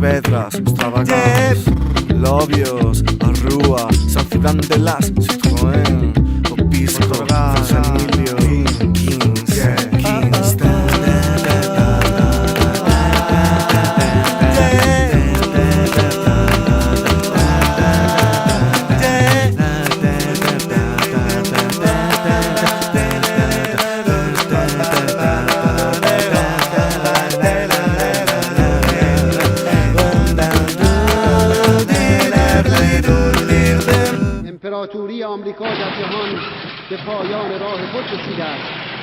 Vedras, extravagantes, Lobios, Arrua, San Ciudad de las, Citroën, Obispo, San Emilio, Kings, امپراتوری آمریکا در جهان به پایان راه خود رسیده است.